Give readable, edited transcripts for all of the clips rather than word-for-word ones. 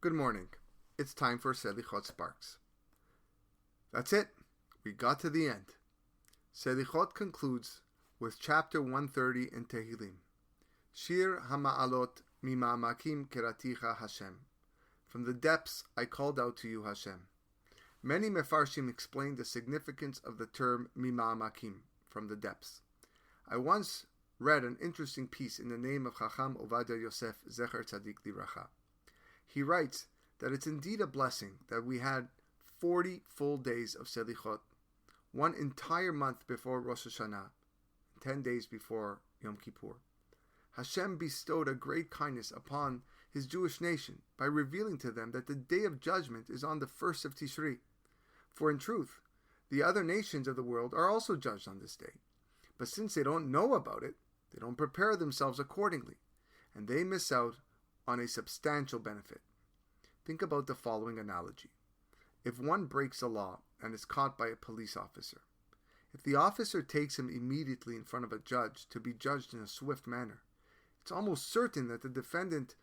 Good morning. It's time for Selihot Sparks. That's it. We got to the end. Selihot concludes with chapter 130 in Tehillim. Shir Hama'alot Mima'amakim Keraticha Hashem. From the depths I called out to you, Hashem. Many Mefarshim explain the significance of the term Mima'amakim, from the depths. I once read an interesting piece in the name of Chacham Ovadia Yosef Zecher Tzadik Livracha. He writes that it's indeed a blessing that we had 40 full days of Selichot, one entire month before Rosh Hashanah, 10 days before Yom Kippur. Hashem bestowed a great kindness upon his Jewish nation by revealing to them that the day of judgment is on the 1st of Tishri. For in truth, the other nations of the world are also judged on this day. But since they don't know about it, they don't prepare themselves accordingly, and they miss out on a substantial benefit. Think about the following analogy. If one breaks a law and is caught by a police officer, if the officer takes him immediately in front of a judge to be judged in a swift manner, it's almost certain that the defendant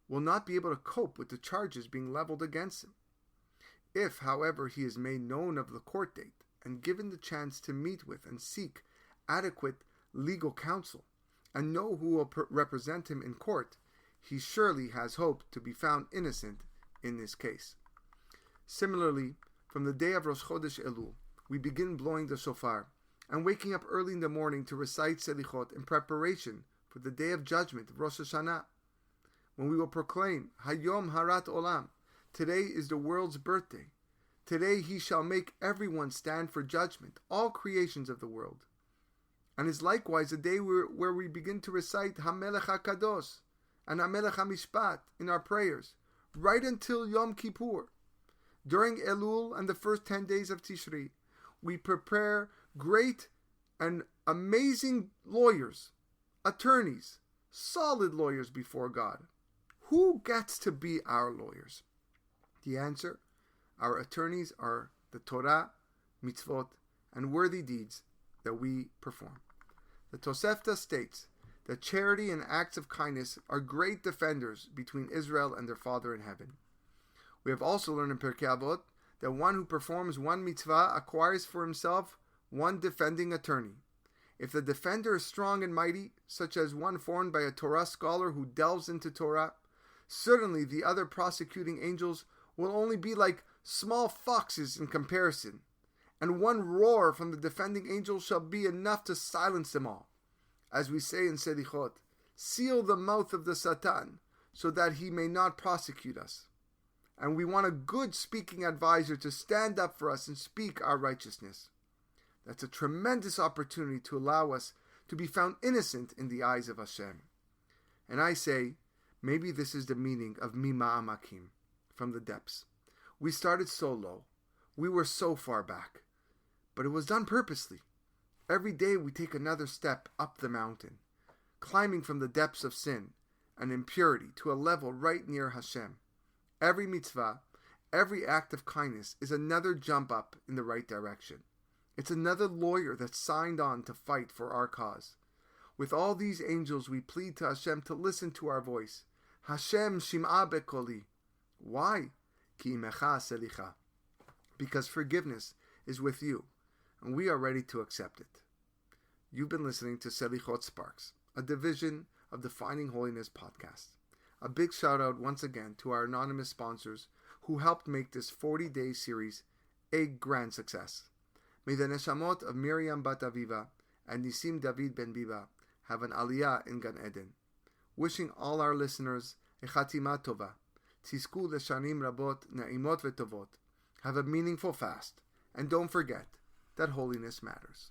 will not be able to cope with the charges being leveled against him. If, however, he is made known of the court date and given the chance to meet with and seek adequate legal counsel and know who will represent him in court, he surely has hope to be found innocent in this case. Similarly, from the day of Rosh Chodesh Elul, we begin blowing the shofar and waking up early in the morning to recite Selichot in preparation for the day of judgment of Rosh Hashanah, when we will proclaim Hayom Harat Olam. Today is the world's birthday. Today he shall make everyone stand for judgment, all creations of the world. And is likewise a day where we begin to recite HaMelech HaKadosh and HaMelech HaMishpat in our prayers, right until Yom Kippur. During Elul and the first 10 days of Tishri, we prepare great and amazing lawyers, attorneys, solid lawyers before God. Who gets to be our lawyers? The answer: our attorneys are the Torah, mitzvot, and worthy deeds that we perform. The Tosefta states that charity and acts of kindness are great defenders between Israel and their Father in heaven. We have also learned in Pirkei Avot that one who performs one mitzvah acquires for himself one defending attorney. If the defender is strong and mighty, such as one formed by a Torah scholar who delves into Torah, certainly the other prosecuting angels will only be like small foxes in comparison, and one roar from the defending angel shall be enough to silence them all. As we say in Selihot, seal the mouth of the Satan so that he may not prosecute us. And we want a good speaking advisor to stand up for us and speak our righteousness. That's a tremendous opportunity to allow us to be found innocent in the eyes of Hashem. And I say, maybe this is the meaning of Mima'amakim, from the depths. We started so low. We were so far back. But it was done purposely. Every day we take another step up the mountain, climbing from the depths of sin and impurity to a level right near Hashem. Every mitzvah, every act of kindness is another jump up in the right direction. It's another lawyer that's signed on to fight for our cause. With all these angels, we plead to Hashem to listen to our voice. Hashem shim'a bekoli. Why? Ki imecha selicha. Because forgiveness is with you, and we are ready to accept it. You've been listening to Selihot Sparks, a division of the Finding Holiness podcast. A big shout out once again to our anonymous sponsors who helped make this 40-day series a grand success. May the neshamot of Miriam Bat Aviva and Nisim David Ben Biba have an aliyah in Gan Eden. Wishing all our listeners a chatima tova, tzisku leshanim rabot na'imot vetovot. Have a meaningful fast, and don't forget that holiness matters.